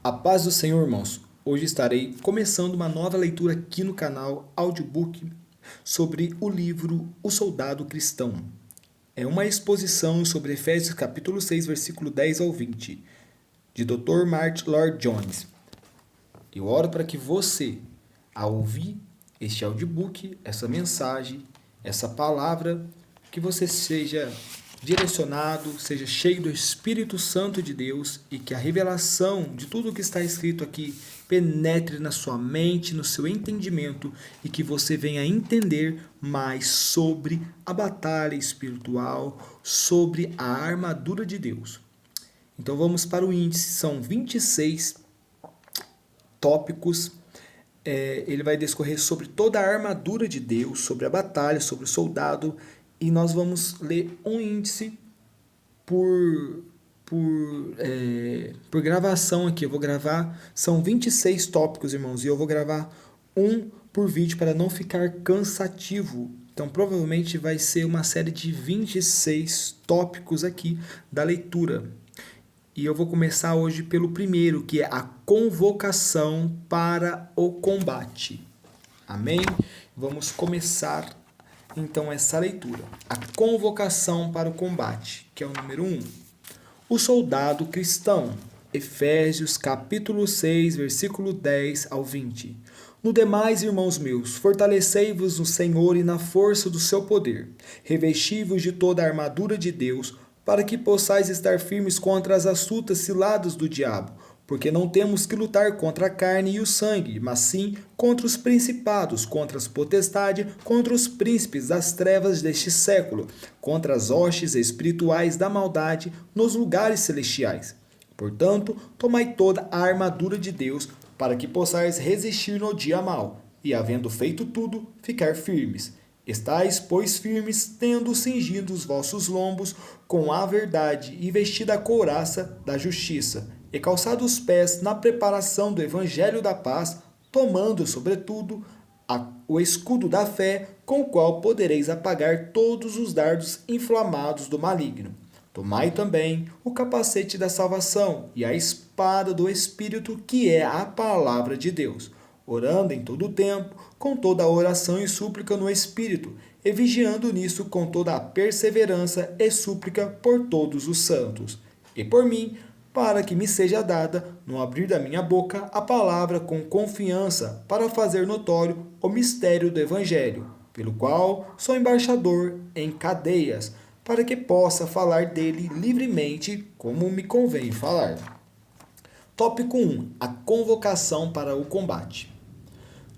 A paz do Senhor, irmãos. Hoje estarei começando uma nova leitura aqui no canal Audiobook sobre o livro O Soldado Cristão. É uma exposição sobre Efésios capítulo 6, versículo 10 ao 20, de Dr. Martyn Lloyd-Jones. Eu oro para que você, ao ouvir este audiobook, essa mensagem, essa palavra, que você seja direcionado, seja cheio do Espírito Santo de Deus e que a revelação de tudo o que está escrito aqui penetre na sua mente, no seu entendimento e que você venha entender mais sobre a batalha espiritual, sobre a armadura de Deus. Então vamos para o índice, são 26 tópicos. Ele vai discorrer sobre toda a armadura de Deus, sobre a batalha, sobre o soldado. E nós vamos ler um índice por gravação aqui. Eu vou gravar, são 26 tópicos, irmãos, e eu vou gravar um por vídeo para não ficar cansativo. Então, provavelmente vai ser uma série de 26 tópicos aqui da leitura. E eu vou começar hoje pelo primeiro, que é a convocação para o combate. Amém? Vamos começar então essa leitura. A convocação para o combate, que é o número 1. O soldado cristão. Efésios capítulo 6, versículo 10 ao 20. No demais, irmãos meus, fortalecei-vos no Senhor e na força do seu poder. Revesti-vos de toda a armadura de Deus, para que possais estar firmes contra as astutas ciladas do diabo. Porque não temos que lutar contra a carne e o sangue, mas sim contra os principados, contra as potestades, contra os príncipes das trevas deste século, contra as hostes espirituais da maldade nos lugares celestiais. Portanto, tomai toda a armadura de Deus, para que possais resistir no dia mau, e havendo feito tudo, ficar firmes. Estais, pois, firmes, tendo cingido os vossos lombos com a verdade e vestida a couraça da justiça, e calçados os pés na preparação do evangelho da paz, tomando, sobretudo, o escudo da fé, com o qual podereis apagar todos os dardos inflamados do maligno. Tomai também o capacete da salvação e a espada do Espírito, que é a palavra de Deus, orando em todo o tempo, com toda a oração e súplica no Espírito, e vigiando nisso com toda a perseverança e súplica por todos os santos. E por mim, para que me seja dada, no abrir da minha boca, a palavra com confiança, para fazer notório o mistério do Evangelho, pelo qual sou embaixador em cadeias, para que possa falar dele livremente, como me convém falar. Tópico 1. A convocação para o combate.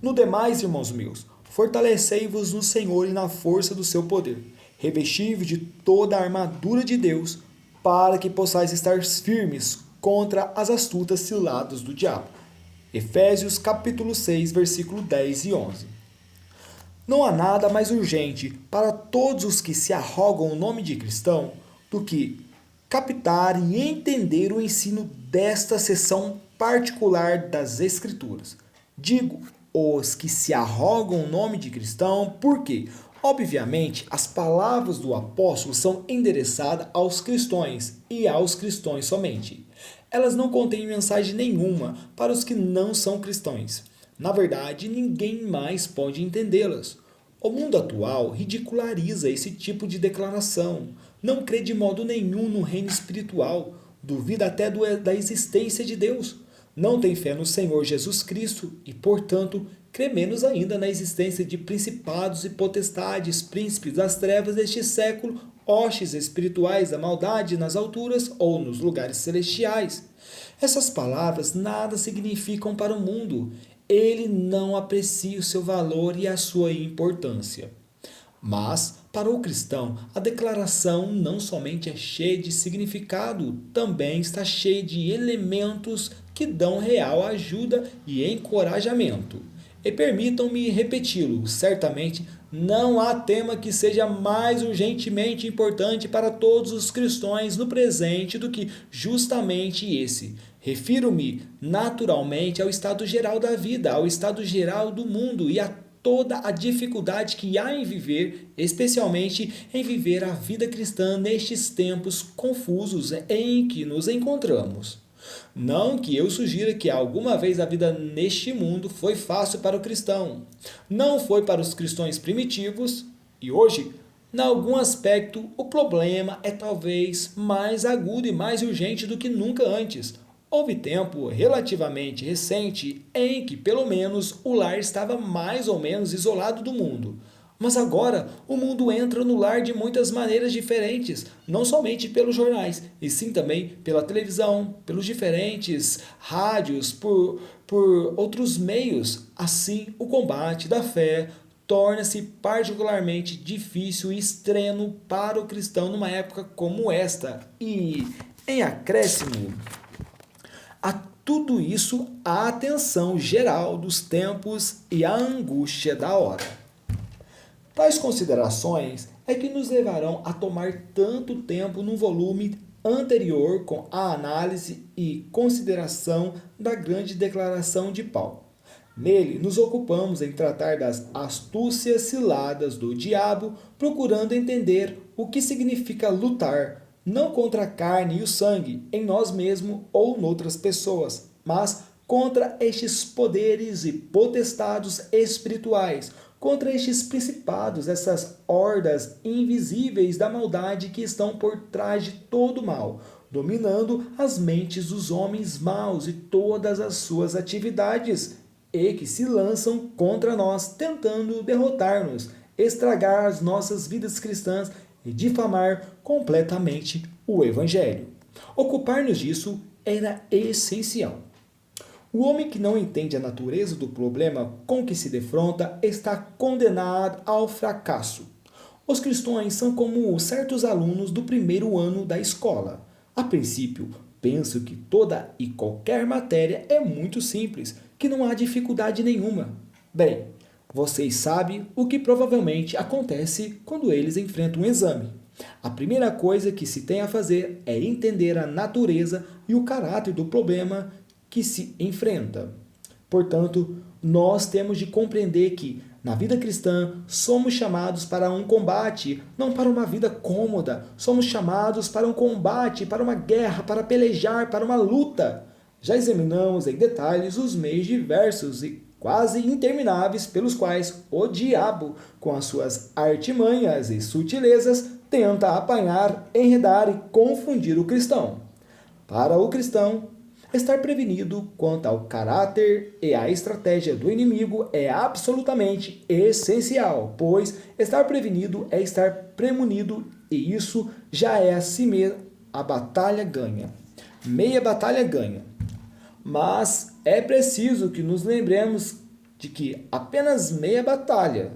No demais, irmãos meus, fortalecei-vos no Senhor e na força do seu poder. Revesti-vos de toda a armadura de Deus, para que possais estar firmes contra as astutas ciladas do diabo. Efésios capítulo 6, versículo 10 e 11. Não há nada mais urgente para todos os que se arrogam o nome de cristão do que captar e entender o ensino desta seção particular das Escrituras. Digo, os que se arrogam o nome de cristão, porque, obviamente, as palavras do apóstolo são endereçadas aos cristãos e aos cristãos somente. Elas não contêm mensagem nenhuma para os que não são cristãos. Na verdade, ninguém mais pode entendê-las. O mundo atual ridiculariza esse tipo de declaração. Não crê de modo nenhum no reino espiritual. Duvida até da existência de Deus. Não tem fé no Senhor Jesus Cristo e, portanto, crê menos ainda na existência de principados e potestades, príncipes das trevas deste século, hostes espirituais da maldade nas alturas ou nos lugares celestiais. Essas palavras nada significam para o mundo. Ele não aprecia o seu valor e a sua importância. Mas, para o cristão, a declaração não somente é cheia de significado, também está cheia de elementos que dão real ajuda e encorajamento. E permitam-me repeti-lo, certamente não há tema que seja mais urgentemente importante para todos os cristãos no presente do que justamente esse. Refiro-me naturalmente ao estado geral da vida, ao estado geral do mundo e a toda a dificuldade que há em viver, especialmente em viver a vida cristã nestes tempos confusos em que nos encontramos. Não que eu sugira que alguma vez a vida neste mundo foi fácil para o cristão. Não foi para os cristãos primitivos e hoje, em algum aspecto, o problema é talvez mais agudo e mais urgente do que nunca antes. Houve tempo relativamente recente em que, pelo menos, o lar estava mais ou menos isolado do mundo. Mas agora o mundo entra no lar de muitas maneiras diferentes, não somente pelos jornais, e sim também pela televisão, pelos diferentes rádios, por outros meios. Assim, o combate da fé torna-se particularmente difícil e extremo para o cristão numa época como esta. E, em acréscimo a tudo isso, a atenção geral dos tempos e a angústia da hora. Tais considerações é que nos levarão a tomar tanto tempo no volume anterior com a análise e consideração da grande declaração de Paulo. Nele, nos ocupamos em tratar das astúcias ciladas do diabo, procurando entender o que significa lutar, não contra a carne e o sangue, em nós mesmos ou noutras pessoas, mas contra estes poderes e potestados espirituais, contra estes principados, essas hordas invisíveis da maldade que estão por trás de todo o mal, dominando as mentes dos homens maus e todas as suas atividades, e que se lançam contra nós, tentando derrotar-nos, estragar as nossas vidas cristãs e difamar completamente o Evangelho. Ocupar-nos disso era essencial. O homem que não entende a natureza do problema com que se defronta está condenado ao fracasso. Os cristãos são como certos alunos do primeiro ano da escola. A princípio, penso que toda e qualquer matéria é muito simples, que não há dificuldade nenhuma. Bem, vocês sabem o que provavelmente acontece quando eles enfrentam um exame. A primeira coisa que se tem a fazer é entender a natureza e o caráter do problema que se enfrenta. Portanto, nós temos de compreender que, na vida cristã, somos chamados para um combate, não para uma vida cômoda. Somos chamados para um combate, para uma guerra, para pelejar, para uma luta. Já examinamos em detalhes os meios diversos e quase intermináveis pelos quais o diabo, com as suas artimanhas e sutilezas, tenta apanhar, enredar e confundir o cristão. Para o cristão, estar prevenido quanto ao caráter e à estratégia do inimigo é absolutamente essencial, pois estar prevenido é estar premunido e isso já é assim mesmo a batalha ganha. Meia batalha ganha. Mas é preciso que nos lembremos de que apenas meia batalha.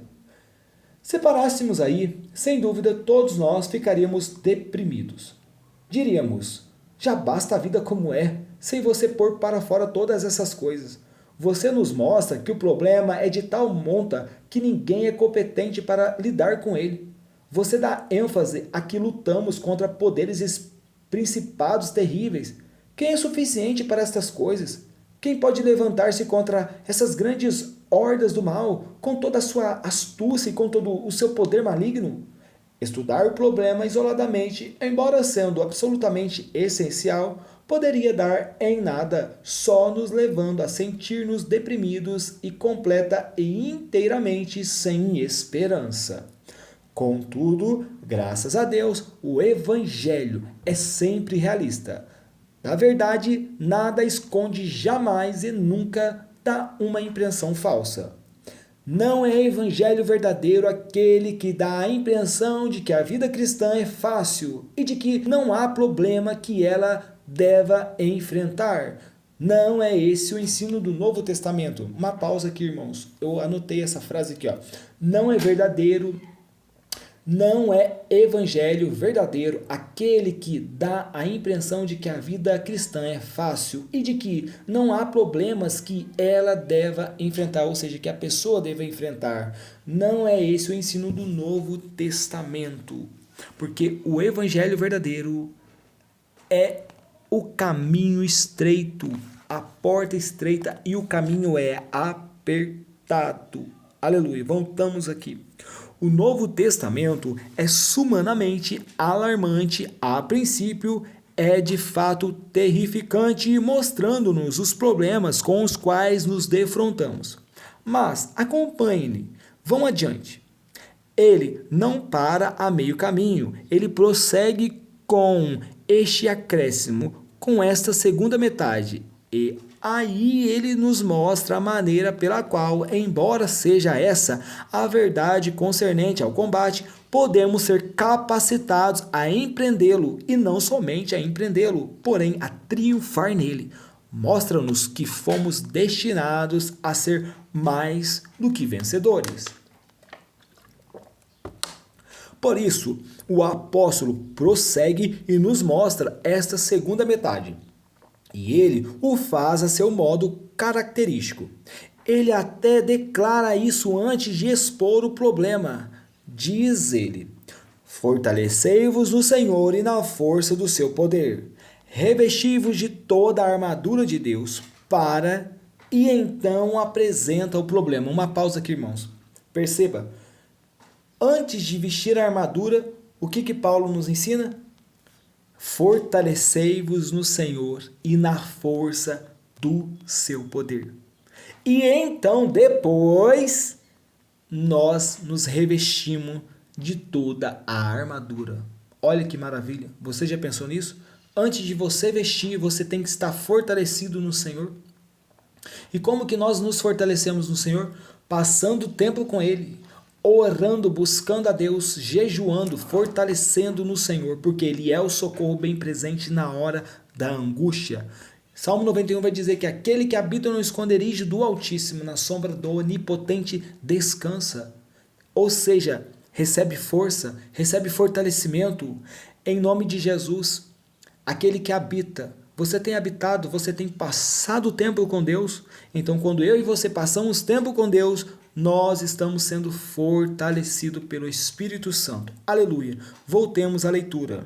Se parássemos aí, sem dúvida todos nós ficaríamos deprimidos. Diríamos, já basta a vida como é, sem você pôr para fora todas essas coisas. Você nos mostra que o problema é de tal monta que ninguém é competente para lidar com ele. Você dá ênfase a que lutamos contra poderes e principados terríveis. Quem é suficiente para estas coisas? Quem pode levantar-se contra essas grandes hordas do mal, com toda a sua astúcia e com todo o seu poder maligno? Estudar o problema isoladamente, embora sendo absolutamente essencial, poderia dar em nada, só nos levando a sentir-nos deprimidos e completa e inteiramente sem esperança. Contudo, graças a Deus, o Evangelho é sempre realista. Na verdade, nada esconde jamais e nunca dá uma impressão falsa. Não é evangelho verdadeiro aquele que dá a impressão de que a vida cristã é fácil e de que não há problema que ela deva enfrentar. Não é esse o ensino do Novo Testamento. Uma pausa aqui, irmãos. Eu anotei essa frase aqui, ó. Não é verdadeiro. Não é evangelho verdadeiro aquele que dá a impressão de que a vida cristã é fácil e de que não há problemas que ela deva enfrentar, ou seja, que a pessoa deva enfrentar. Não é esse o ensino do Novo Testamento, porque o evangelho verdadeiro é o caminho estreito, a porta estreita e o caminho é apertado. Aleluia, voltamos aqui. O Novo Testamento é sumanamente alarmante a princípio é de fato terrificante, mostrando-nos os problemas com os quais nos defrontamos. Mas acompanhe-me, vão adiante. Ele não para a meio caminho, ele prossegue com este acréscimo, com esta segunda metade. E aí ele nos mostra a maneira pela qual, embora seja essa a verdade concernente ao combate, podemos ser capacitados a empreendê-lo, e não somente a empreendê-lo, porém a triunfar nele. Mostra-nos que fomos destinados a ser mais do que vencedores. Por isso, o apóstolo prossegue e nos mostra esta segunda metade. E ele o faz a seu modo característico. Ele até declara isso antes de expor o problema. Diz ele: fortalecei-vos no Senhor e na força do seu poder. Revesti-vos de toda a armadura de Deus para... E então apresenta o problema. Uma pausa aqui, irmãos. Perceba. Antes de vestir a armadura, o que Paulo nos ensina? Fortalecei-vos no Senhor e na força do seu poder. E então, depois, nós nos revestimos de toda a armadura. Olha que maravilha. Você já pensou nisso? Antes de você vestir, você tem que estar fortalecido no Senhor. E como que nós nos fortalecemos no Senhor? Passando tempo com Ele, orando, buscando a Deus, jejuando, fortalecendo no Senhor, porque Ele é o socorro bem presente na hora da angústia. Salmo 91 vai dizer que aquele que habita no esconderijo do Altíssimo, na sombra do Onipotente, descansa. Ou seja, recebe força, recebe fortalecimento em nome de Jesus. Aquele que habita, você tem habitado, você tem passado tempo com Deus. Então, quando eu e você passamos tempo com Deus, nós estamos sendo fortalecidos pelo Espírito Santo. Aleluia. Voltemos à leitura.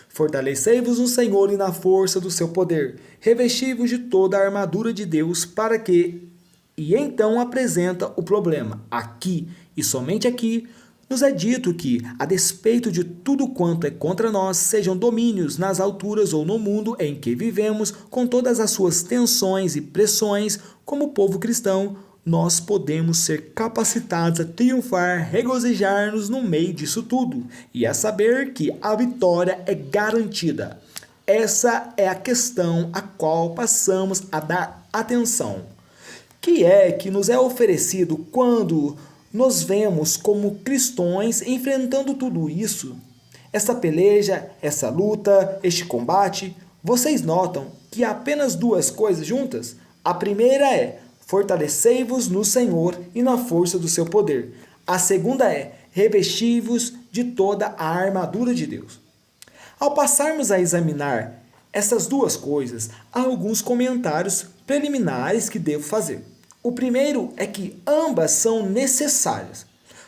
Fortalecei-vos no Senhor e na força do seu poder. Revesti-vos de toda a armadura de Deus para que... E então apresenta o problema. Aqui, e somente aqui, nos é dito que, a despeito de tudo quanto é contra nós, sejam domínios nas alturas ou no mundo em que vivemos, com todas as suas tensões e pressões, como povo cristão, nós podemos ser capacitados a triunfar, regozijar-nos no meio disso tudo, e a saber que a vitória é garantida. Essa é a questão a qual passamos a dar atenção. Que é que nos é oferecido quando nos vemos como cristãos enfrentando tudo isso? Essa peleja, essa luta, este combate, vocês notam que há apenas duas coisas juntas? A primeira é: fortalecei-vos no Senhor e na força do seu poder. A segunda é: revesti-vos de toda a armadura de Deus. Ao passarmos a examinar essas duas coisas, há alguns comentários preliminares que devo fazer. O primeiro é que ambas são necessárias.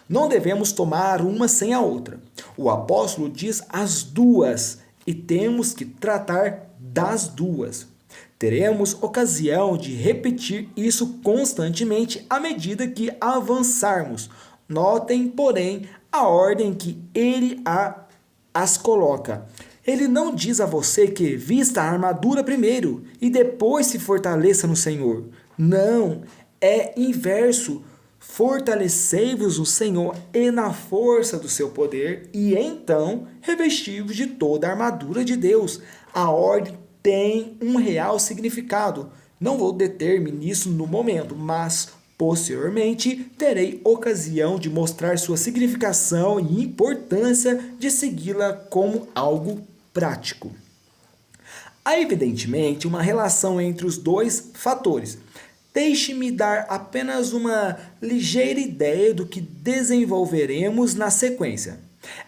Não devemos tomar uma sem a outra. O apóstolo diz as duas e temos que tratar das duas. Teremos ocasião de repetir isso constantemente à medida que avançarmos. Notem, porém, a ordem que ele as coloca. Ele não diz a você que vista a armadura primeiro e depois se fortaleça no Senhor. Não, é inverso. Fortalecei-vos no Senhor e na força do seu poder, e então revesti-vos de toda a armadura de Deus. A ordem tem um real significado. Não vou deter-me nisso no momento, mas posteriormente terei ocasião de mostrar sua significação e importância de segui-la como algo prático. Há evidentemente uma relação entre os dois fatores. Deixe-me dar apenas uma ligeira ideia do que desenvolveremos na sequência.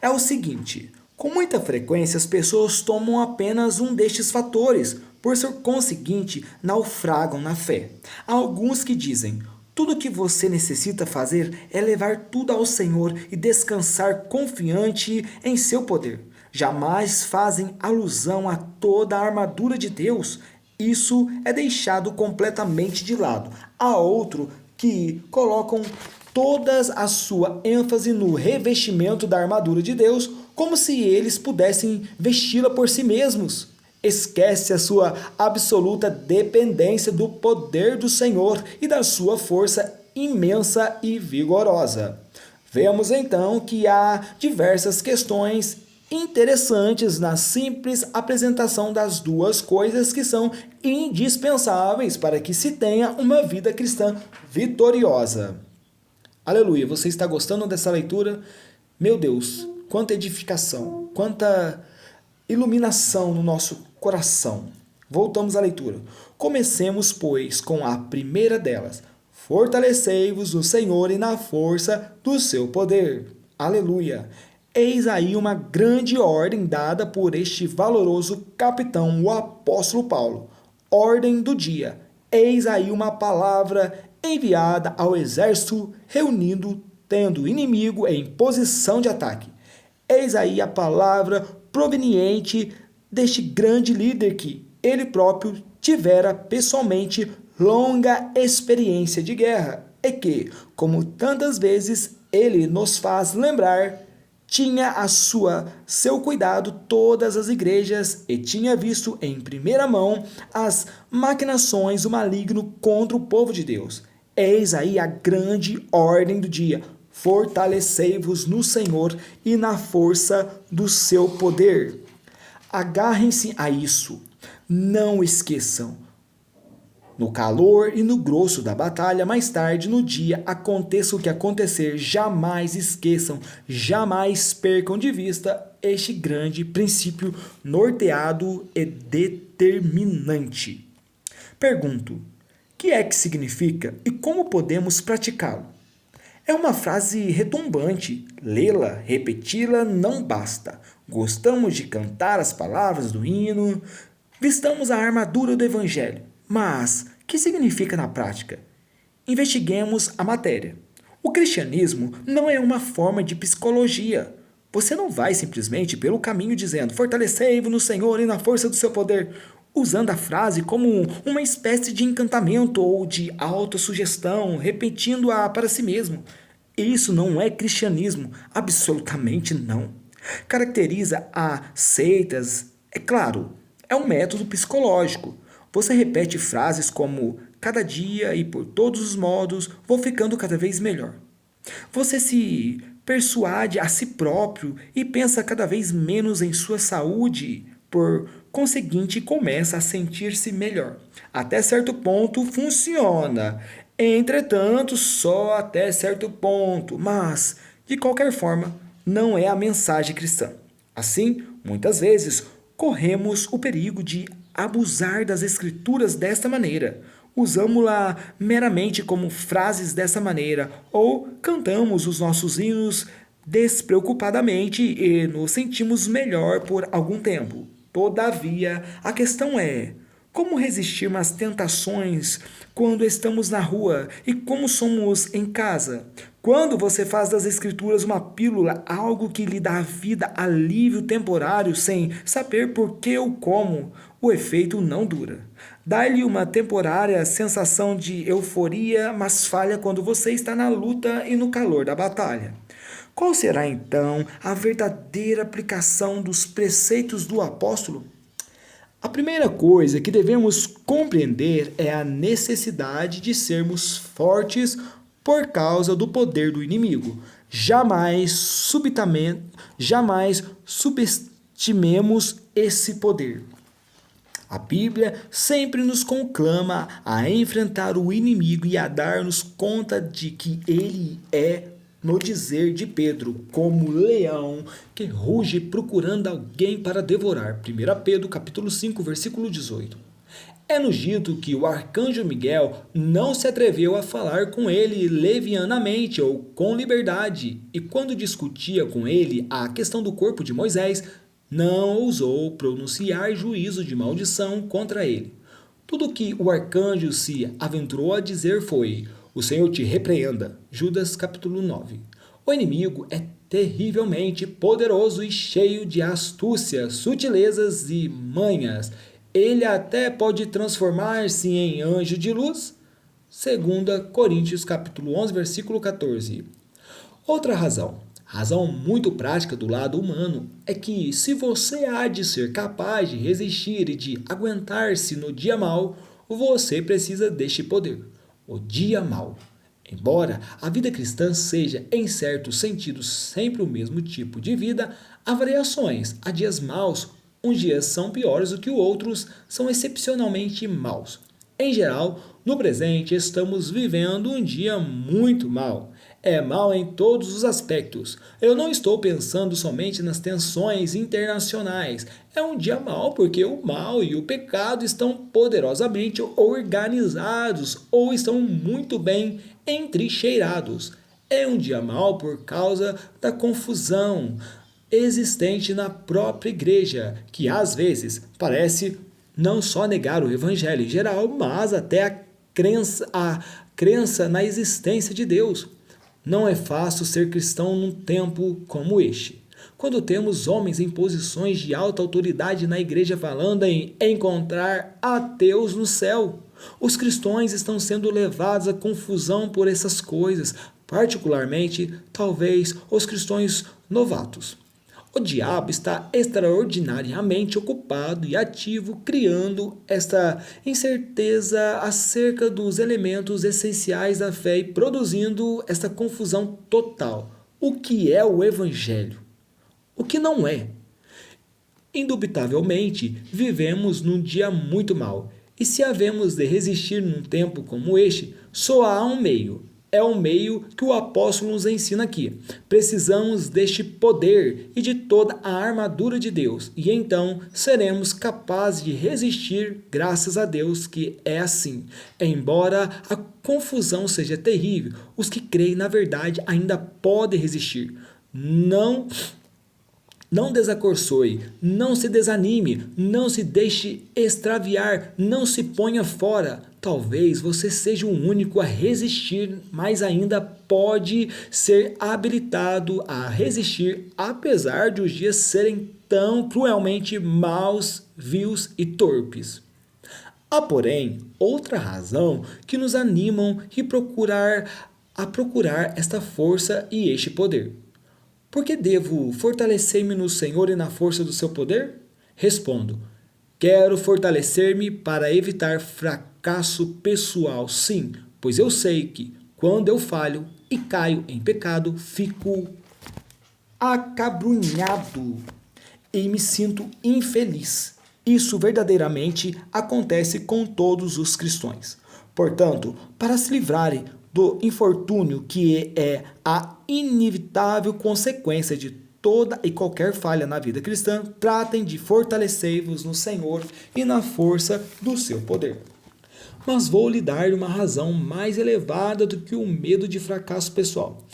É o seguinte: com muita frequência as pessoas tomam apenas um destes fatores, por ser conseguinte, naufragam na fé. Há alguns que dizem: tudo o que você necessita fazer é levar tudo ao Senhor e descansar confiante em seu poder. Jamais fazem alusão a toda a armadura de Deus. Isso é deixado completamente de lado. Há outro que colocam toda a sua ênfase no revestimento da armadura de Deus, como se eles pudessem vesti-la por si mesmos. Esquece a sua absoluta dependência do poder do Senhor e da sua força imensa e vigorosa. Vemos então que há diversas questões interessantes na simples apresentação das duas coisas que são indispensáveis para que se tenha uma vida cristã vitoriosa. Aleluia, você está gostando dessa leitura? Meu Deus, quanta edificação, quanta iluminação no nosso coração. Voltamos à leitura. Comecemos, pois, com a primeira delas. Fortalecei-vos no Senhor e na força do seu poder. Aleluia. Eis aí uma grande ordem dada por este valoroso capitão, o apóstolo Paulo. Ordem do dia. Eis aí uma palavra enviada ao exército reunido, tendo o inimigo em posição de ataque. Eis aí a palavra proveniente deste grande líder que ele próprio tivera pessoalmente longa experiência de guerra e que, como tantas vezes ele nos faz lembrar, tinha a seu cuidado todas as igrejas e tinha visto em primeira mão as maquinações do maligno contra o povo de Deus. Eis aí a grande ordem do dia. Fortalecei-vos no Senhor e na força do seu poder. Agarrem-se a isso. Não esqueçam. No calor e no grosso da batalha, mais tarde no dia, aconteça o que acontecer, jamais esqueçam, jamais percam de vista este grande princípio norteado e determinante. Pergunto, o que é que significa e como podemos praticá-lo? É uma frase retumbante, lê-la, repeti-la não basta. Gostamos de cantar as palavras do hino, vistamos a armadura do Evangelho. Mas, o que significa na prática? Investiguemos a matéria. O cristianismo não é uma forma de psicologia. Você não vai simplesmente pelo caminho dizendo fortalecei-vos no Senhor e na força do seu poder, usando a frase como uma espécie de encantamento ou de autossugestão, repetindo-a para si mesmo. Isso não é cristianismo, absolutamente não. Caracteriza a seitas, é claro, é um método psicológico. Você repete frases como cada dia e por todos os modos vou ficando cada vez melhor. Você se persuade a si próprio e pensa cada vez menos em sua saúde, por conseguinte começa a sentir-se melhor. Até certo ponto funciona, entretanto só até certo ponto, mas de qualquer forma não é a mensagem cristã. Assim, muitas vezes corremos o perigo de abusar das escrituras desta maneira. Usamos-la meramente como frases dessa maneira ou cantamos os nossos hinos despreocupadamente e nos sentimos melhor por algum tempo. Todavia, a questão é: como resistir às tentações quando estamos na rua e como somos em casa? Quando você faz das escrituras uma pílula, algo que lhe dá vida, alívio temporário, sem saber por que ou como, o efeito não dura. Dá-lhe uma temporária sensação de euforia, mas falha quando você está na luta e no calor da batalha. Qual será então a verdadeira aplicação dos preceitos do apóstolo? A primeira coisa que devemos compreender é a necessidade de sermos fortes por causa do poder do inimigo. Jamais subestimemos esse poder. A Bíblia sempre nos conclama a enfrentar o inimigo e a dar-nos conta de que ele é, no dizer de Pedro, como leão que ruge procurando alguém para devorar. 1 Pedro capítulo 5, versículo 18. É-nos dito que o arcanjo Miguel não se atreveu a falar com ele levianamente ou com liberdade, e quando discutia com ele a questão do corpo de Moisés, não ousou pronunciar juízo de maldição contra ele. Tudo o que o arcanjo se aventurou a dizer foi: o Senhor te repreenda. Judas capítulo 9. O inimigo é terrivelmente poderoso e cheio de astúcia, sutilezas e manhas. Ele até pode transformar-se em anjo de luz. 2 Coríntios capítulo 11, versículo 14. Outra razão. Razão muito prática do lado humano é que se você há de ser capaz de resistir e de aguentar-se no dia mau, você precisa deste poder, o dia mau. Embora a vida cristã seja, em certo sentido, sempre o mesmo tipo de vida, há variações. Há dias maus, uns dias são piores do que outros, são excepcionalmente maus. Em geral, no presente estamos vivendo um dia muito mau. É mau em todos os aspectos. Eu não estou pensando somente nas tensões internacionais. É um dia mau porque o mal e o pecado estão poderosamente organizados ou estão muito bem entrincheirados. É um dia mau por causa da confusão existente na própria igreja, que às vezes parece não só negar o evangelho em geral, mas até a crença na existência de Deus. Não é fácil ser cristão num tempo como este, quando temos homens em posições de alta autoridade na igreja falando em encontrar ateus no céu. Os cristãos estão sendo levados à confusão por essas coisas, particularmente, talvez, os cristãos novatos. O diabo está extraordinariamente ocupado e ativo criando esta incerteza acerca dos elementos essenciais da fé e produzindo esta confusão total. O que é o evangelho? O que não é? Indubitavelmente, vivemos num dia muito mau. E se havemos de resistir num tempo como este, só há um meio. É o meio que o apóstolo nos ensina aqui. Precisamos deste poder e de toda a armadura de Deus, e então seremos capazes de resistir, graças a Deus que é assim. Embora a confusão seja terrível, os que creem na verdade ainda podem resistir. Não desacorçoe, não se desanime, não se deixe extraviar, não se ponha fora. Talvez você seja o único a resistir, mas ainda pode ser habilitado a resistir, apesar de os dias serem tão cruelmente maus, vios e torpes. Há, porém, outra razão que nos animam a procurar esta força e este poder. Por que devo fortalecer-me no Senhor e na força do seu poder? Respondo: quero fortalecer-me para evitar fracasso pessoal, sim, pois eu sei que, quando eu falho e caio em pecado, fico acabrunhado e me sinto infeliz. Isso verdadeiramente acontece com todos os cristãos. Portanto, para se livrarem do infortúnio que é a inevitável consequência de toda e qualquer falha na vida cristã, tratem de fortalecer-vos no Senhor e na força do seu poder. Mas vou lhe dar uma razão mais elevada do que o medo de fracasso pessoal.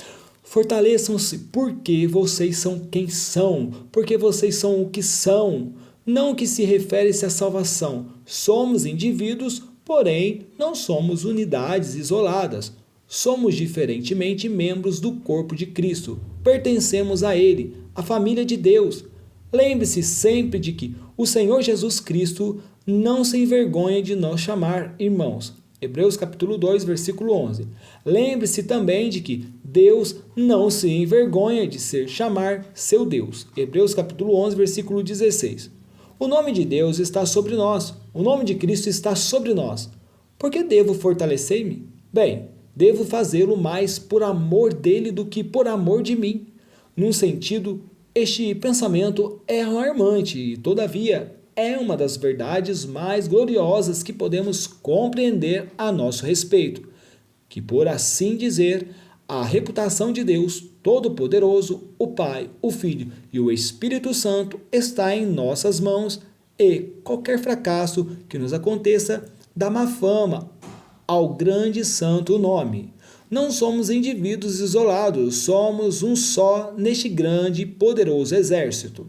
Fortaleçam-se porque vocês são quem são, porque vocês são o que são, não o que se refere-se à salvação. Somos indivíduos, porém não somos unidades isoladas. Somos diferentemente membros do corpo de Cristo. Pertencemos a Ele, a família de Deus. Lembre-se sempre de que o Senhor Jesus Cristo não se envergonha de nos chamar irmãos. Hebreus capítulo 2, versículo 11. Lembre-se também de que Deus não se envergonha de ser chamar seu Deus. Hebreus capítulo 11, versículo 16. O nome de Deus está sobre nós. O nome de Cristo está sobre nós. Por que devo fortalecer-me? Bem, devo fazê-lo mais por amor dele do que por amor de mim. Num sentido, este pensamento é alarmante e, todavia, é uma das verdades mais gloriosas que podemos compreender a nosso respeito, que, por assim dizer, a reputação de Deus Todo-Poderoso, o Pai, o Filho e o Espírito Santo está em nossas mãos e qualquer fracasso que nos aconteça dá má fama ao grande santo nome. Não somos indivíduos isolados, somos um só neste grande e poderoso exército.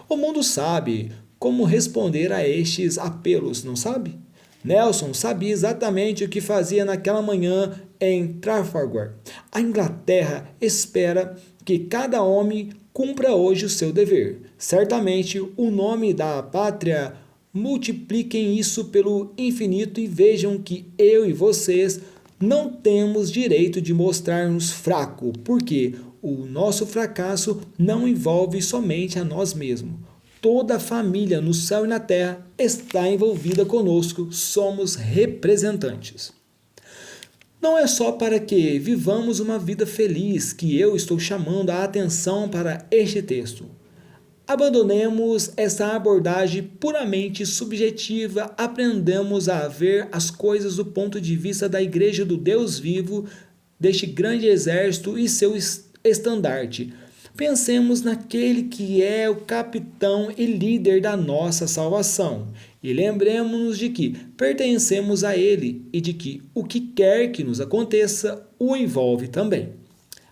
O mundo sabe como responder a estes apelos, não sabe? Nelson sabia exatamente o que fazia naquela manhã em Trafalgar. A Inglaterra espera que cada homem cumpra hoje o seu dever. Certamente o nome da pátria multipliquem isso pelo infinito e vejam que eu e vocês não temos direito de mostrar-nos fracos, porque o nosso fracasso não envolve somente a nós mesmos. Toda a família no céu e na terra está envolvida conosco, somos representantes. Não é só para que vivamos uma vida feliz que eu estou chamando a atenção para este texto. Abandonemos essa abordagem puramente subjetiva, aprendamos a ver as coisas do ponto de vista da Igreja do Deus vivo, deste grande exército e seu estandarte. Pensemos naquele que é o capitão e líder da nossa salvação. E lembremos-nos de que pertencemos a Ele e de que o que quer que nos aconteça o envolve também.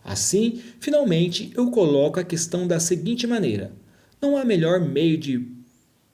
Assim, finalmente, eu coloco a questão da seguinte maneira: não há melhor meio de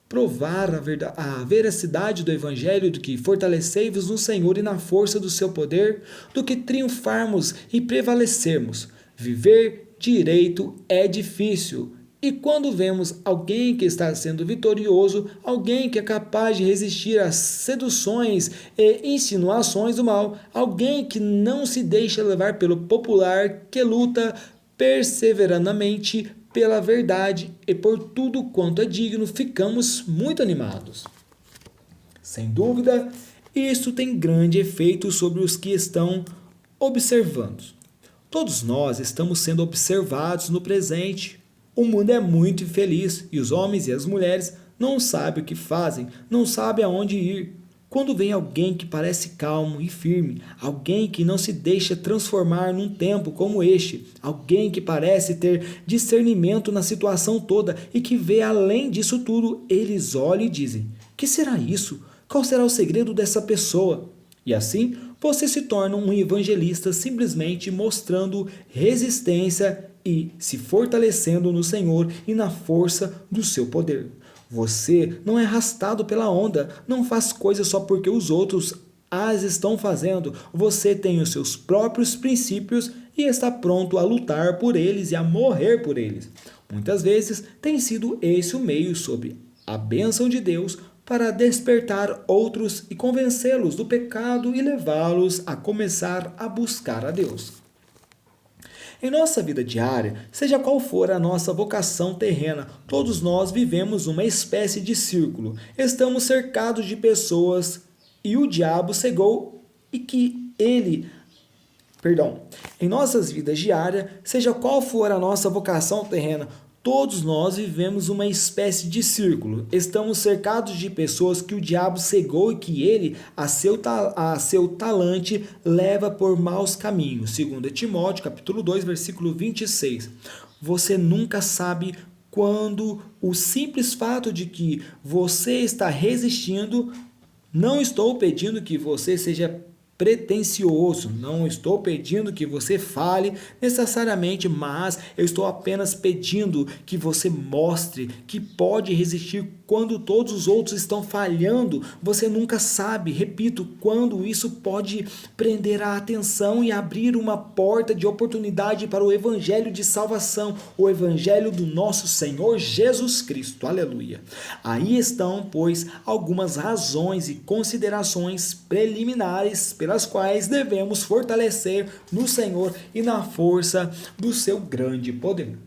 provar a veracidade do Evangelho do que fortalecei-vos no Senhor e na força do seu poder, do que triunfarmos e prevalecermos. Viver direito é difícil. E quando vemos alguém que está sendo vitorioso, alguém que é capaz de resistir às seduções e insinuações do mal, alguém que não se deixa levar pelo popular, que luta perseverantemente pela verdade e por tudo quanto é digno, ficamos muito animados. Sem dúvida, isso tem grande efeito sobre os que estão observando. Todos nós estamos sendo observados no presente. O mundo é muito infeliz e os homens e as mulheres não sabem o que fazem, não sabem aonde ir. Quando vem alguém que parece calmo e firme, alguém que não se deixa transformar num tempo como este, alguém que parece ter discernimento na situação toda e que vê além disso tudo, eles olham e dizem: que será isso? Qual será o segredo dessa pessoa? E assim, você se torna um evangelista simplesmente mostrando resistência e se fortalecendo no Senhor e na força do seu poder. Você não é arrastado pela onda, não faz coisas só porque os outros as estão fazendo. Você tem os seus próprios princípios e está pronto a lutar por eles e a morrer por eles. Muitas vezes tem sido esse o meio sob a bênção de Deus para despertar outros e convencê-los do pecado e levá-los a começar a buscar a Deus. Em nossa vida diária, seja qual for a nossa vocação terrena, todos nós vivemos uma espécie de círculo. Estamos cercados de pessoas e o diabo cegou e que ele... Em nossas vidas diárias, seja qual for a nossa vocação terrena, todos nós vivemos uma espécie de círculo. Estamos cercados de pessoas que o diabo cegou e que ele, a seu talante, leva por maus caminhos. 2 Timóteo, capítulo 2, versículo 26. Você nunca sabe quando o simples fato de que você está resistindo. Não estou pedindo que você seja pretensioso, não estou pedindo que você fale necessariamente, mas eu estou apenas pedindo que você mostre que pode resistir quando todos os outros estão falhando. Você nunca sabe, repito, quando isso pode prender a atenção e abrir uma porta de oportunidade para o evangelho de salvação, o evangelho do nosso Senhor Jesus Cristo. Aleluia. Aí estão, pois, algumas razões e considerações preliminares pelas quais devemos fortalecer no Senhor e na força do seu grande poder.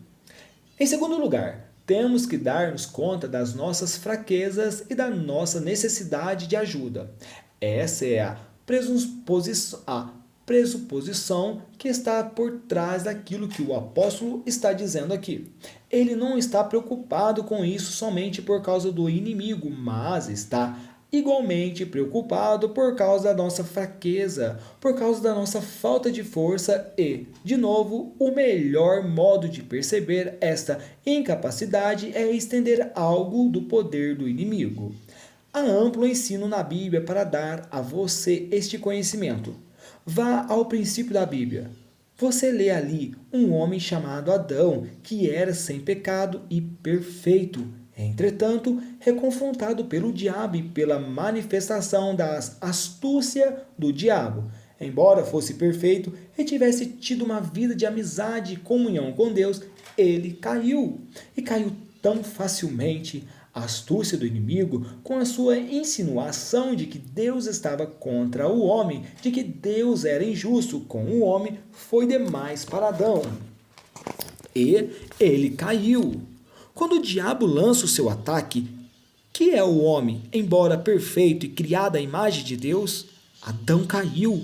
Em segundo lugar, temos que dar-nos conta das nossas fraquezas e da nossa necessidade de ajuda. Essa é a pressuposição que está por trás daquilo que o apóstolo está dizendo aqui. Ele não está preocupado com isso somente por causa do inimigo, mas está igualmente preocupado por causa da nossa fraqueza, por causa da nossa falta de força e, de novo, o melhor modo de perceber esta incapacidade é estender algo do poder do inimigo. Há amplo ensino na Bíblia para dar a você este conhecimento. Vá ao princípio da Bíblia. Você lê ali um homem chamado Adão, que era sem pecado e perfeito. Entretanto, reconfrontado pelo diabo e pela manifestação da astúcia do diabo. Embora fosse perfeito e tivesse tido uma vida de amizade e comunhão com Deus, ele caiu. E caiu tão facilmente. A astúcia do inimigo, com a sua insinuação de que Deus estava contra o homem, de que Deus era injusto com o homem, foi demais para Adão. e ele caiu. Quando o diabo lança o seu ataque, que é o homem, embora perfeito e criado à imagem de Deus, Adão caiu.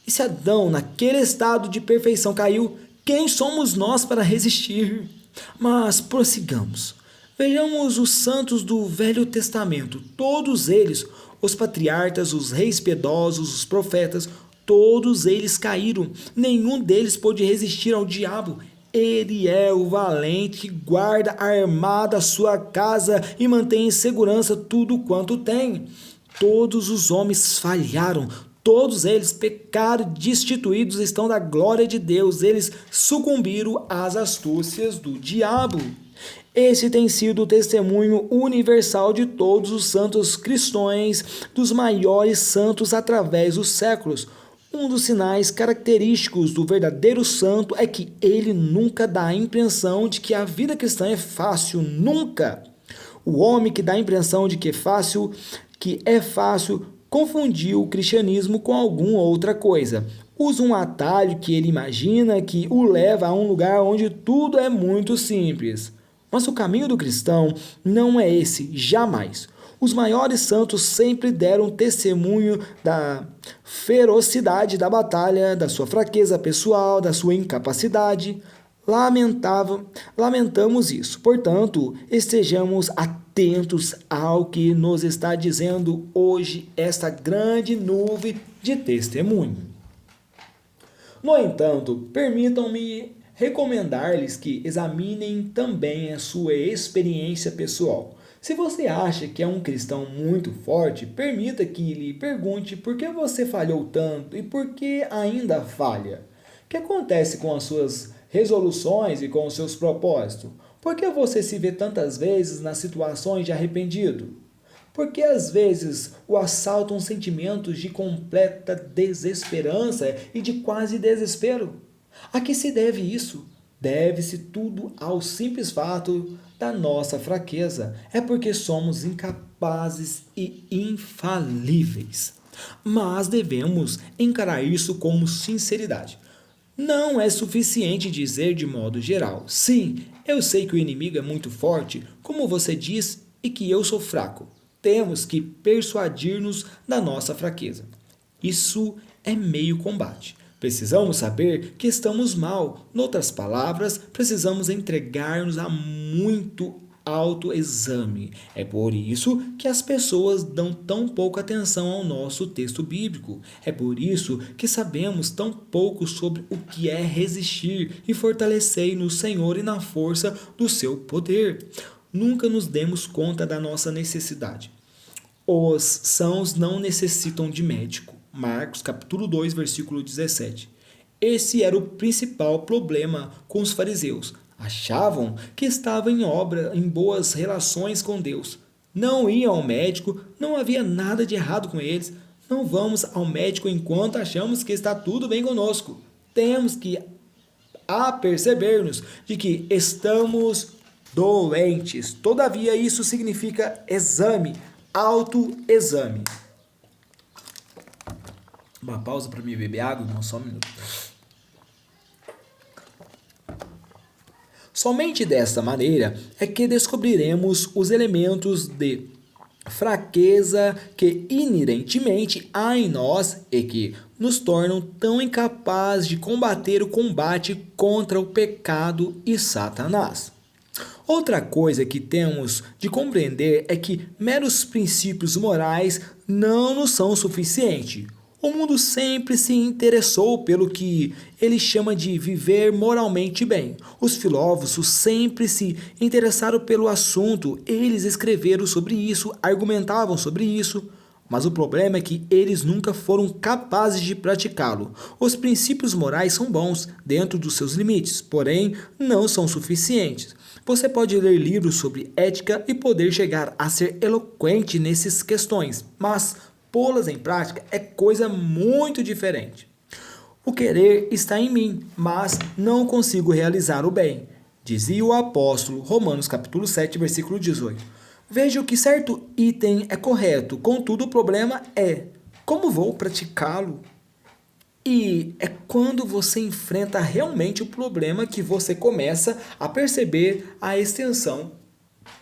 E se Adão, naquele estado de perfeição, caiu, quem somos nós para resistir? Mas prossigamos. Vejamos os santos do Velho Testamento, todos eles, os patriarcas, os reis piedosos, os profetas, todos eles caíram, nenhum deles pôde resistir ao diabo. Ele é o valente que guarda armada a sua casa e mantém em segurança tudo quanto tem. Todos os homens falharam, todos eles pecaram, destituídos estão da glória de Deus, eles sucumbiram às astúcias do diabo. Esse tem sido o testemunho universal de todos os santos cristãos, dos maiores santos através dos séculos. Um dos sinais característicos do verdadeiro santo é que ele nunca dá a impressão de que a vida cristã é fácil, nunca. O homem que dá a impressão de que é fácil, confundiu o cristianismo com alguma outra coisa. Usa um atalho que ele imagina que o leva a um lugar onde tudo é muito simples. Mas o caminho do cristão não é esse, jamais. Os maiores santos sempre deram testemunho da ferocidade da batalha, da sua fraqueza pessoal, da sua incapacidade. Lamentamos isso. Portanto, estejamos atentos ao que nos está dizendo hoje esta grande nuvem de testemunho. No entanto, permitam-me recomendar-lhes que examinem também a sua experiência pessoal. Se você acha que é um cristão muito forte, permita que lhe pergunte por que você falhou tanto e por que ainda falha. O que acontece com as suas resoluções e com os seus propósitos? Por que você se vê tantas vezes nas situações de arrependido? Por que às vezes o assaltam sentimentos de completa desesperança e de quase desespero? A que se deve isso? Deve-se tudo ao simples fato da nossa fraqueza. É porque somos incapazes e infalíveis. Mas devemos encarar isso com sinceridade. Não é suficiente dizer de modo geral: sim, eu sei que o inimigo é muito forte, como você diz, e que eu sou fraco. Temos que persuadir-nos da nossa fraqueza. Isso é meio combate. Precisamos saber que estamos mal. Noutras palavras, precisamos entregar-nos a muito autoexame. É por isso que as pessoas dão tão pouca atenção ao nosso texto bíblico. É por isso que sabemos tão pouco sobre o que é resistir e fortalecer no Senhor e na força do seu poder. Nunca nos demos conta da nossa necessidade. Os sãos não necessitam de médico. Marcos capítulo 2, versículo 17. Esse era o principal problema com os fariseus. Achavam que estavam em boas relações com Deus. Não iam ao médico, não havia nada de errado com eles. Não vamos ao médico enquanto achamos que está tudo bem conosco. Temos que aperceber-nos de que estamos doentes. Todavia, isso significa exame, autoexame. Uma pausa para me beber água, irmão, só um minuto. Somente desta maneira é que descobriremos os elementos de fraqueza que inerentemente há em nós e que nos tornam tão incapazes de combater o combate contra o pecado e Satanás. Outra coisa que temos de compreender é que meros princípios morais não nos são suficientes. O mundo sempre se interessou pelo que ele chama de viver moralmente bem. Os filósofos sempre se interessaram pelo assunto, eles escreveram sobre isso, argumentavam sobre isso, mas o problema é que eles nunca foram capazes de praticá-lo. Os princípios morais são bons dentro dos seus limites, porém não são suficientes. Você pode ler livros sobre ética e poder chegar a ser eloquente nessas questões, mas pô-las em prática é coisa muito diferente. O querer está em mim, mas não consigo realizar o bem, dizia o apóstolo, Romanos capítulo 7, versículo 18. Vejo que certo item é correto, contudo o problema é, como vou praticá-lo? E é quando você enfrenta realmente o problema que você começa a perceber a extensão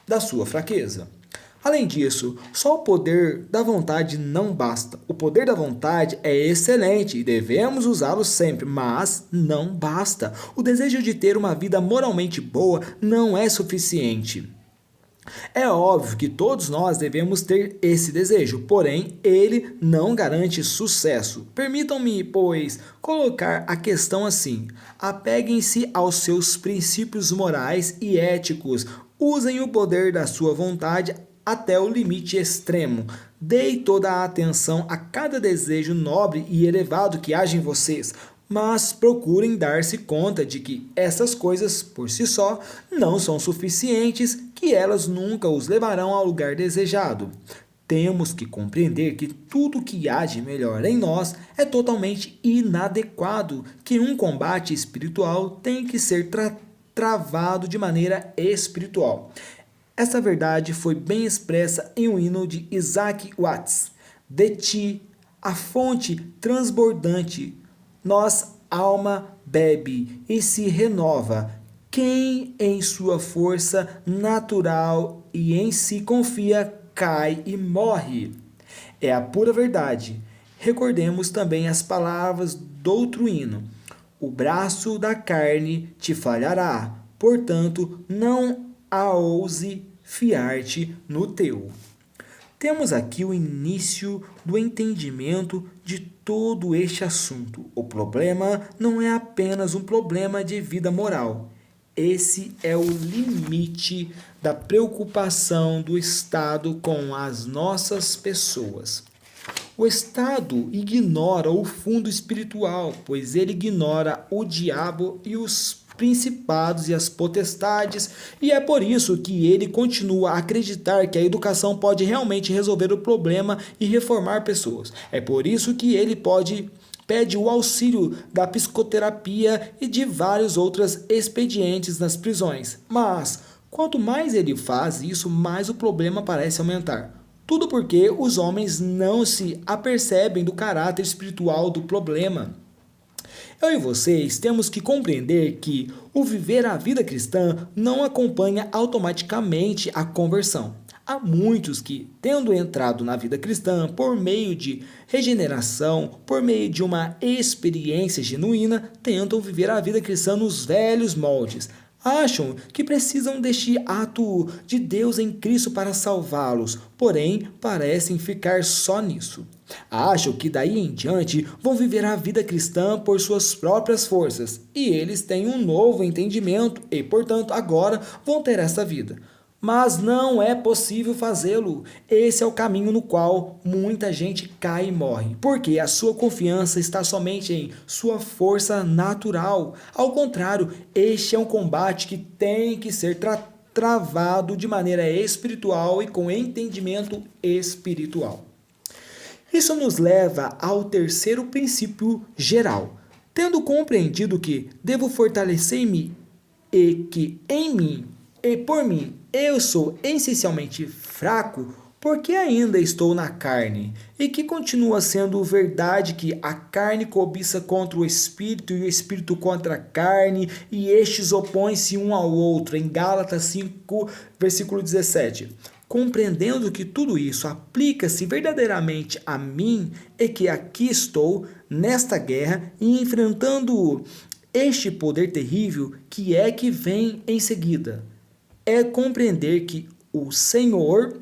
da sua fraqueza. Além disso, só o poder da vontade não basta. O poder da vontade é excelente e devemos usá-lo sempre, mas não basta. O desejo de ter uma vida moralmente boa não é suficiente. É óbvio que todos nós devemos ter esse desejo, porém, ele não garante sucesso. Permitam-me, pois, colocar a questão assim: apeguem-se aos seus princípios morais e éticos, usem o poder da sua vontade até o limite extremo. Deem toda a atenção a cada desejo nobre e elevado que haja em vocês, mas procurem dar-se conta de que essas coisas, por si só, não são suficientes, que elas nunca os levarão ao lugar desejado. Temos que compreender que tudo que há de melhor em nós é totalmente inadequado, que um combate espiritual tem que ser travado de maneira espiritual. Essa verdade foi bem expressa em um hino de Isaac Watts. De ti, a fonte transbordante, nossa alma bebe e se renova. Quem em sua força natural e em si confia, cai e morre. É a pura verdade. Recordemos também as palavras do outro hino. O braço da carne te falhará, portanto, não a ouse fiar-te no teu. Temos aqui o início do entendimento de todo este assunto. O problema não é apenas um problema de vida moral. Esse é o limite da preocupação do Estado com as nossas pessoas. O Estado ignora o fundo espiritual, pois ele ignora o diabo e os principados e as potestades, e é por isso que ele continua a acreditar que a educação pode realmente resolver o problema e reformar pessoas. É por isso que ele pede o auxílio da psicoterapia e de vários outros expedientes nas prisões. Mas, quanto mais ele faz isso, mais o problema parece aumentar. Tudo porque os homens não se apercebem do caráter espiritual do problema. Eu e vocês temos que compreender que o viver a vida cristã não acompanha automaticamente a conversão. Há muitos que, tendo entrado na vida cristã por meio de regeneração, por meio de uma experiência genuína, tentam viver a vida cristã nos velhos moldes. Acham que precisam deste ato de Deus em Cristo para salvá-los, porém parecem ficar só nisso. Acham que daí em diante vão viver a vida cristã por suas próprias forças, e eles têm um novo entendimento e, portanto, agora vão ter essa vida. Mas não é possível fazê-lo. Esse é o caminho no qual muita gente cai e morre, porque a sua confiança está somente em sua força natural. Ao contrário, este é um combate que tem que ser travado de maneira espiritual e com entendimento espiritual. Isso nos leva ao terceiro princípio geral. Tendo compreendido que devo fortalecer-me e que em mim e por mim eu sou essencialmente fraco, porque ainda estou na carne, e que continua sendo verdade que a carne cobiça contra o espírito e o espírito contra a carne, e estes opõem-se um ao outro, em Gálatas 5, versículo 17. Compreendendo que tudo isso aplica-se verdadeiramente a mim, e que aqui estou, nesta guerra, e enfrentando este poder terrível que é que vem em seguida. É compreender que o Senhor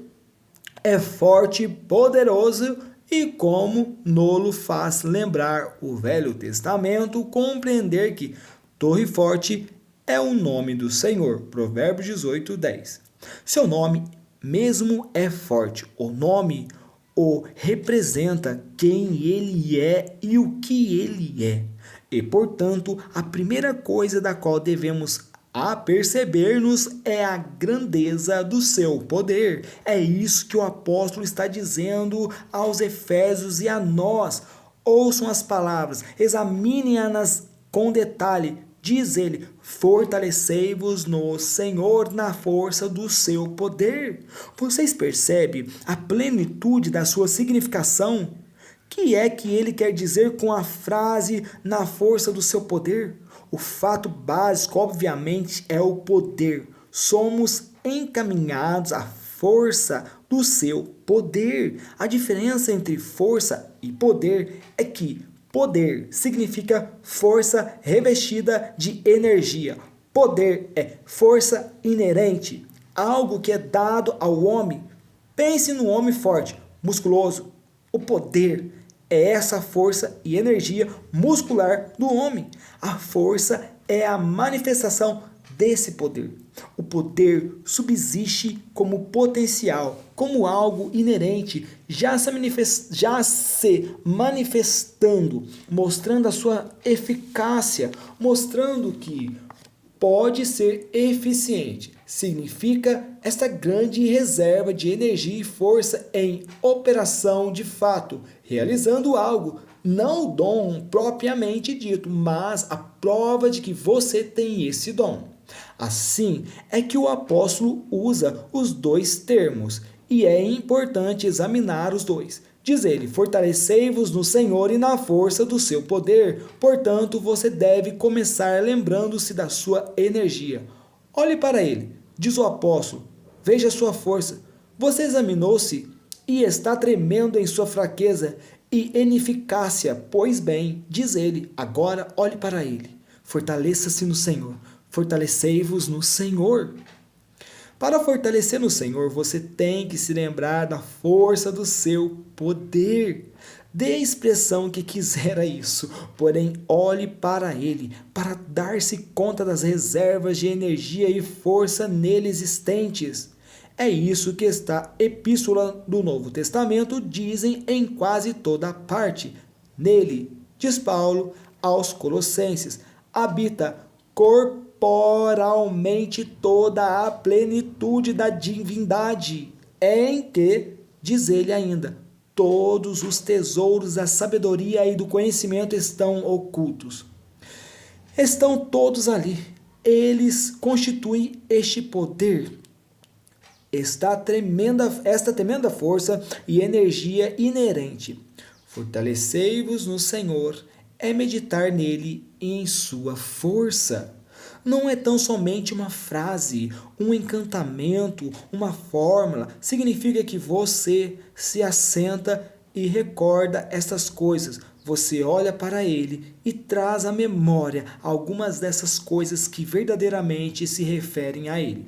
é forte, poderoso e como nolo faz lembrar o Velho Testamento, compreender que Torre Forte é o nome do Senhor. Provérbios 18, 10. Seu nome mesmo é forte. O nome o representa quem ele é e o que ele é. E, portanto, a primeira coisa da qual devemos aperceber-nos é a grandeza do seu poder. É isso que o apóstolo está dizendo aos Efésios e a nós. Ouçam as palavras, examinem-nas com detalhe. Diz ele: fortalecei-vos no Senhor na força do seu poder. Vocês percebem a plenitude da sua significação? Que é que ele quer dizer com a frase na força do seu poder? O fato básico, obviamente, é o poder. Somos encaminhados à força do seu poder. A diferença entre força e poder é que poder significa força revestida de energia. Poder é força inerente, algo que é dado ao homem. Pense no homem forte, musculoso. O poder é essa força e energia muscular do homem. A força é a manifestação desse poder. O poder subsiste como potencial, como algo inerente, já se manifestando, mostrando a sua eficácia, mostrando que pode ser eficiente. Significa esta grande reserva de energia e força em operação de fato, realizando algo, não o dom propriamente dito, mas a prova de que você tem esse dom. Assim é que o apóstolo usa os dois termos, e é importante examinar os dois. Diz ele: fortalecei-vos no Senhor e na força do seu poder. Portanto, você deve começar lembrando-se da sua energia. Olhe para ele, diz o apóstolo, veja a sua força. Você examinou-se e está tremendo em sua fraqueza e ineficácia. Pois bem, diz ele, agora olhe para ele. Fortaleça-se no Senhor. Fortalecei-vos no Senhor. Para fortalecer no Senhor, você tem que se lembrar da força do seu poder. Dê a expressão que quiser a isso, porém olhe para ele, para dar-se conta das reservas de energia e força nele existentes. É isso que esta epístola do Novo Testamento dizem em quase toda parte. Nele, diz Paulo aos Colossenses, habita corporalmente toda a plenitude da divindade, em que, diz ele ainda, todos os tesouros da sabedoria e do conhecimento estão ocultos. Estão todos ali. Eles constituem este poder, esta tremenda força e energia inerente. Fortalecei-vos no Senhor, é meditar nele e em sua força. Não é tão somente uma frase, um encantamento, uma fórmula. Significa que você se assenta e recorda essas coisas. Você olha para ele e traz à memória algumas dessas coisas que verdadeiramente se referem a ele.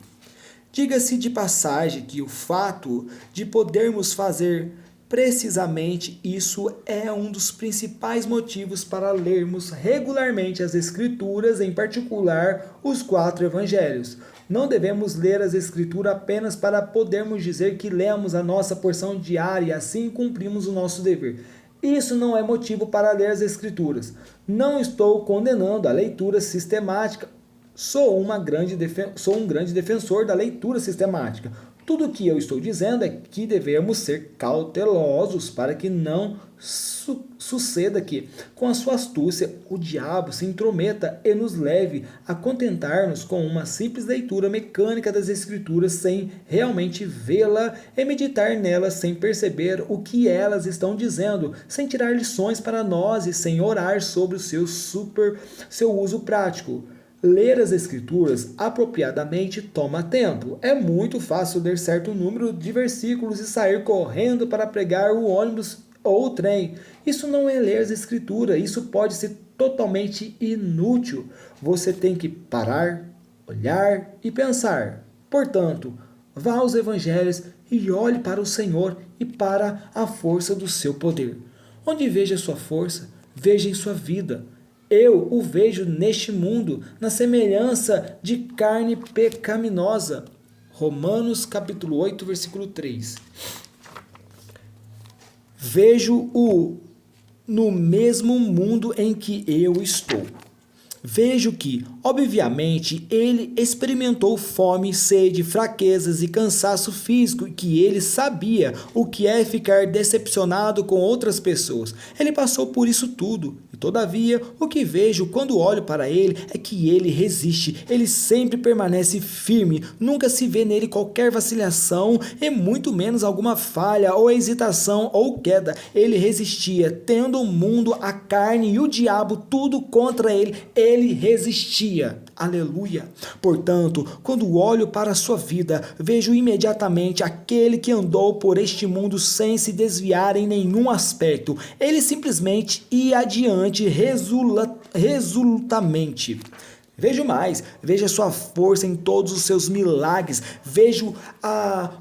Diga-se de passagem que o fato de podermos fazer precisamente isso é um dos principais motivos para lermos regularmente as Escrituras, em particular os 4 Evangelhos. Não devemos ler as Escrituras apenas para podermos dizer que lemos a nossa porção diária e assim cumprimos o nosso dever. Isso não é motivo para ler as Escrituras. Não estou condenando a leitura sistemática. Sou um grande defensor da leitura sistemática. Tudo o que eu estou dizendo é que devemos ser cautelosos para que não suceda que, com a sua astúcia, o diabo se intrometa e nos leve a contentar-nos com uma simples leitura mecânica das Escrituras sem realmente vê-la e meditar nelas sem perceber o que elas estão dizendo, sem tirar lições para nós e sem orar sobre o seu uso prático. Ler as Escrituras apropriadamente toma tempo. É muito fácil ler certo número de versículos e sair correndo para pegar o ônibus ou o trem. Isso não é ler as Escrituras, isso pode ser totalmente inútil. Você tem que parar, olhar e pensar. Portanto, vá aos Evangelhos e olhe para o Senhor e para a força do seu poder. Onde veja sua força, veja em sua vida. Eu o vejo neste mundo, na semelhança de carne pecaminosa. Romanos capítulo 8, versículo 3. Vejo-o no mesmo mundo em que eu estou. Vejo que, obviamente, ele experimentou fome, sede, fraquezas e cansaço físico e que ele sabia o que é ficar decepcionado com outras pessoas. Ele passou por isso tudo. E, todavia, o que vejo quando olho para ele é que ele resiste. Ele sempre permanece firme. Nunca se vê nele qualquer vacilação e muito menos alguma falha ou hesitação ou queda. Ele resistia, tendo o mundo, a carne e o diabo tudo contra ele. Ele resistia. Aleluia. Portanto, quando olho para a sua vida, vejo imediatamente aquele que andou por este mundo sem se desviar em nenhum aspecto. Ele simplesmente ia adiante resolutamente. Vejo mais, vejo a sua força em todos os seus milagres, vejo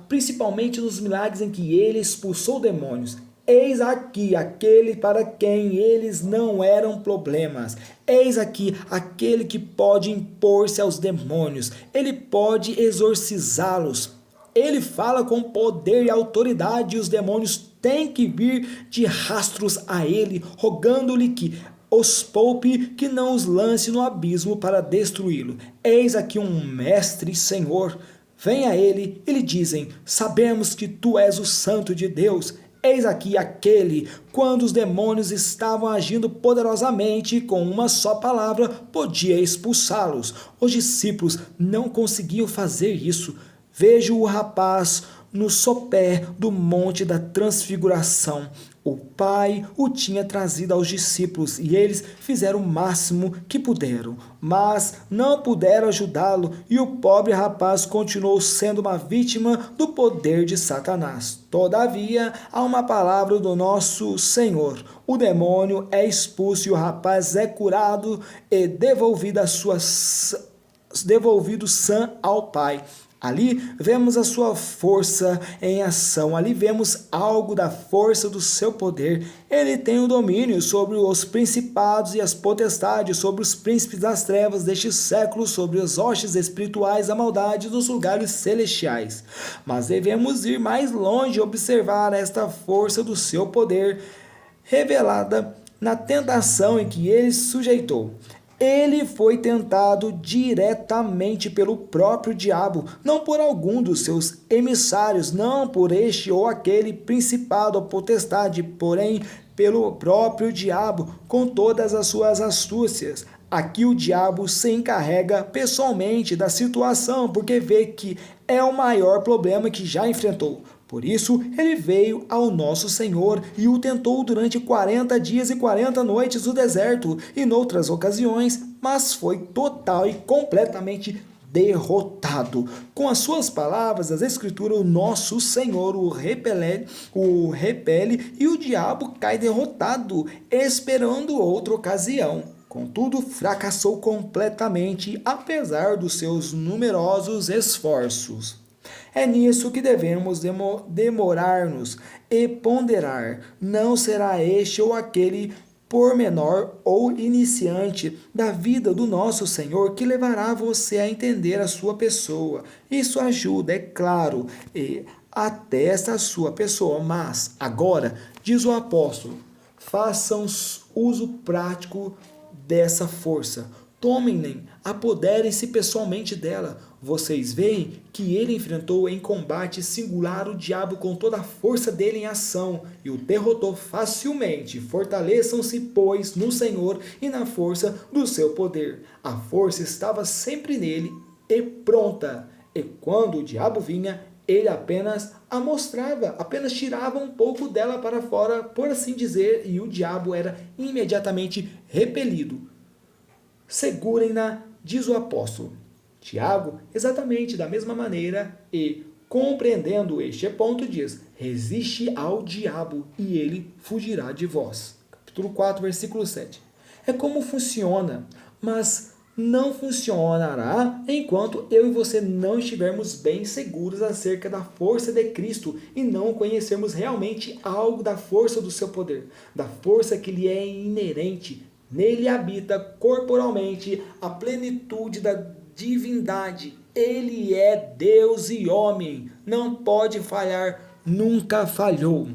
principalmente nos milagres em que ele expulsou demônios. Eis aqui aquele para quem eles não eram problemas. Eis aqui aquele que pode impor-se aos demônios. Ele pode exorcizá-los. Ele fala com poder e autoridade e os demônios têm que vir de rastros a ele, rogando-lhe que os poupe, que não os lance no abismo para destruí-lo. Eis aqui um mestre Senhor. Vem a ele e lhe dizem: sabemos que tu és o Santo de Deus. Eis aqui aquele, quando os demônios estavam agindo poderosamente, com uma só palavra podia expulsá-los. Os discípulos não conseguiam fazer isso. Vejo o rapaz no sopé do Monte da Transfiguração. O Pai o tinha trazido aos discípulos e eles fizeram o máximo que puderam, mas não puderam ajudá-lo e o pobre rapaz continuou sendo uma vítima do poder de Satanás. Todavia, há uma palavra do nosso Senhor. O demônio é expulso e o rapaz é curado e devolvido sã ao Pai. Ali vemos a sua força em ação, ali vemos algo da força do seu poder. Ele tem o domínio sobre os principados e as potestades, sobre os príncipes das trevas deste século, sobre as hostes espirituais da maldade dos lugares celestiais. Mas devemos ir mais longe e observar esta força do seu poder revelada na tentação em que ele se sujeitou. Ele foi tentado diretamente pelo próprio diabo, não por algum dos seus emissários, não por este ou aquele principado ou potestade, porém pelo próprio diabo, com todas as suas astúcias. Aqui o diabo se encarrega pessoalmente da situação, porque vê que é o maior problema que já enfrentou. Por isso, ele veio ao nosso Senhor e o tentou durante 40 dias e 40 noites no deserto e noutras ocasiões, mas foi total e completamente derrotado. Com as suas palavras, as Escrituras, o nosso Senhor o repele e o diabo cai derrotado, esperando outra ocasião. Contudo, fracassou completamente, apesar dos seus numerosos esforços. É nisso que devemos demorar-nos e ponderar. Não será este ou aquele pormenor ou iniciante da vida do nosso Senhor que levará você a entender a sua pessoa. Isso ajuda, é claro, e atesta a sua pessoa. Mas, agora, diz o apóstolo, façam uso prático dessa força. Tomem-na, apoderem-se pessoalmente dela. Vocês veem que ele enfrentou em combate singular o diabo com toda a força dele em ação e o derrotou facilmente. Fortaleçam-se, pois, no Senhor e na força do seu poder. A força estava sempre nele e pronta. E quando o diabo vinha, ele apenas a mostrava, apenas tirava um pouco dela para fora, por assim dizer, e o diabo era imediatamente repelido. Segurem-na, diz o apóstolo. Tiago, exatamente da mesma maneira, e compreendendo este ponto, diz: resiste ao diabo e ele fugirá de vós. Capítulo 4, versículo 7. É como funciona, mas não funcionará enquanto eu e você não estivermos bem seguros acerca da força de Cristo e não conhecermos realmente algo da força do seu poder, da força que lhe é inerente. Nele habita corporalmente a plenitude da divindade. Ele é Deus e homem. Não pode falhar, nunca falhou.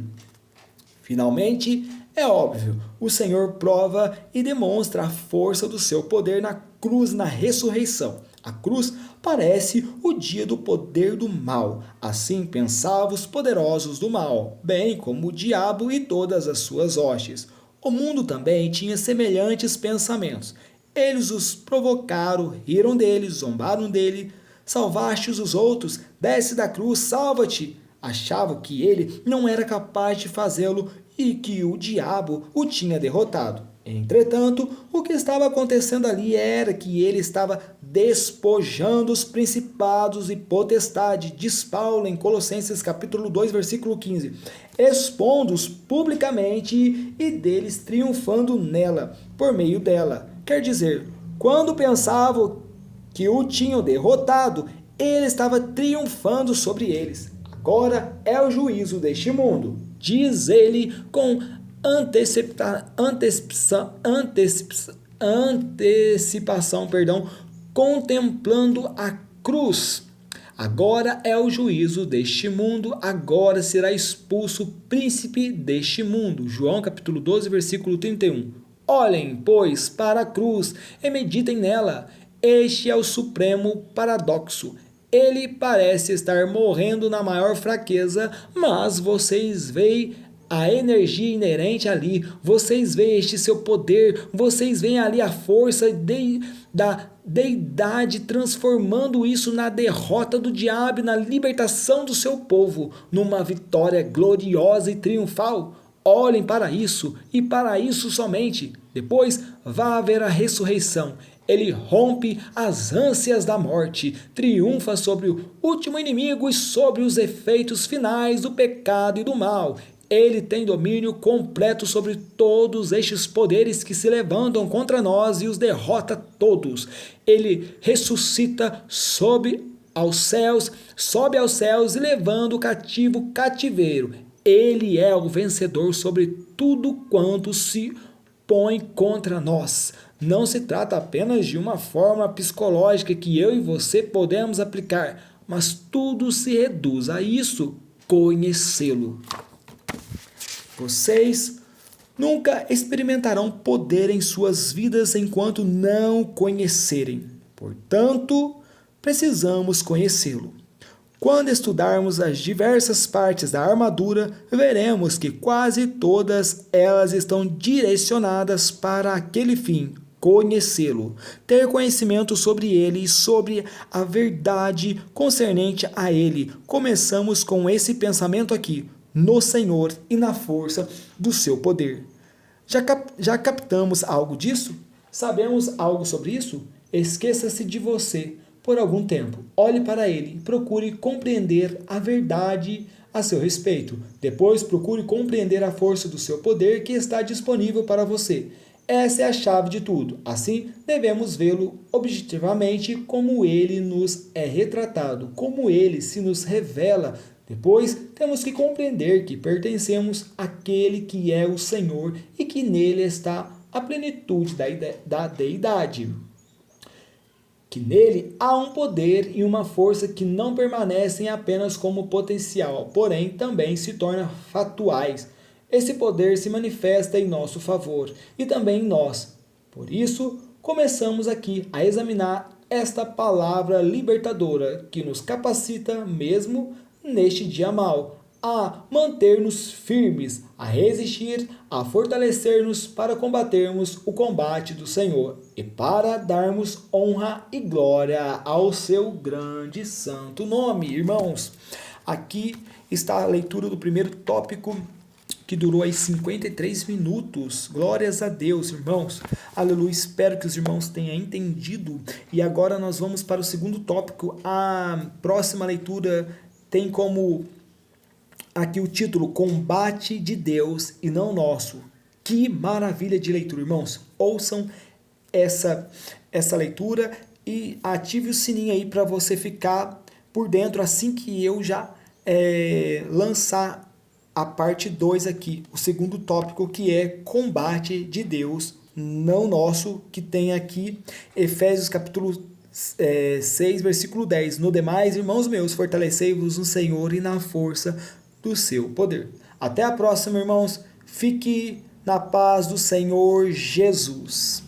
Finalmente, é óbvio, O Senhor prova e demonstra a força do seu poder na cruz, na ressurreição. A cruz parece o dia do poder do mal. Assim pensavam os poderosos do mal, bem como o diabo e todas as suas hostes. O mundo também tinha semelhantes pensamentos. Eles os provocaram, riram dele, zombaram dele. Salvaste os outros, desce da cruz, salva-te. Achavam que ele não era capaz de fazê-lo e que o diabo o tinha derrotado. Entretanto, o que estava acontecendo ali era que ele estava despojando os principados e potestade, diz Paulo em Colossenses capítulo 2, versículo 15, expondo-os publicamente e deles triunfando nela, por meio dela. Quer dizer, quando pensavam que o tinham derrotado, ele estava triunfando sobre eles. Agora é o juízo deste mundo, diz ele com antecipação, contemplando a cruz. Agora é o juízo deste mundo, agora será expulso o príncipe deste mundo. João capítulo 12, versículo 31. Olhem, pois, para a cruz e meditem nela. Este é o supremo paradoxo. Ele parece estar morrendo na maior fraqueza, mas vocês veem a energia inerente ali, vocês veem este seu poder, vocês veem ali a força da deidade transformando isso na derrota do diabo, na libertação do seu povo, numa vitória gloriosa e triunfal. Olhem para isso e para isso somente. Depois vai haver a ressurreição. Ele rompe as ânsias da morte, triunfa sobre o último inimigo e sobre os efeitos finais do pecado e do mal. Ele tem domínio completo sobre todos estes poderes que se levantam contra nós e os derrota todos. Ele ressuscita sobe aos céus e levando o cativo cativeiro. Ele é o vencedor sobre tudo quanto se põe contra nós. Não se trata apenas de uma forma psicológica que eu e você podemos aplicar, mas tudo se reduz a isso, conhecê-lo. Vocês nunca experimentarão poder em suas vidas enquanto não o conhecerem. Portanto, precisamos conhecê-lo. Quando estudarmos as diversas partes da armadura, veremos que quase todas elas estão direcionadas para aquele fim, conhecê-lo, ter conhecimento sobre ele e sobre a verdade concernente a ele. Começamos com esse pensamento aqui, no Senhor e na força do seu poder. Já captamos algo disso? Sabemos algo sobre isso? Esqueça-se de você por algum tempo. Olhe para ele e procure compreender a verdade a seu respeito. Depois procure compreender a força do seu poder que está disponível para você. Essa é a chave de tudo. Assim, devemos vê-lo objetivamente como ele nos é retratado, como ele se nos revela. Depois, temos que compreender que pertencemos àquele que é o Senhor e que nele está a plenitude da deidade. Que nele há um poder e uma força que não permanecem apenas como potencial, porém também se tornam fatuais. Esse poder se manifesta em nosso favor e também em nós. Por isso, começamos aqui a examinar esta palavra libertadora que nos capacita mesmo neste dia mau, a manter-nos firmes, a resistir, a fortalecer-nos para combatermos o combate do Senhor e para darmos honra e glória ao seu grande e santo nome. Irmãos, aqui está a leitura do primeiro tópico que durou aí 53 minutos. Glórias a Deus, irmãos. Aleluia, espero que os irmãos tenham entendido. E agora nós vamos para o segundo tópico. A próxima leitura tem como aqui o título, Combate de Deus e não nosso. Que maravilha de leitura, irmãos. Ouçam essa leitura e ative o sininho aí para você ficar por dentro assim que eu já lançar a parte 2 aqui, o segundo tópico, que é Combate de Deus, não nosso, que tem aqui Efésios capítulo 6, versículo 10. No demais, irmãos meus, fortalecei-vos no Senhor e na força do seu poder. Até a próxima, irmãos. Fique na paz do Senhor Jesus.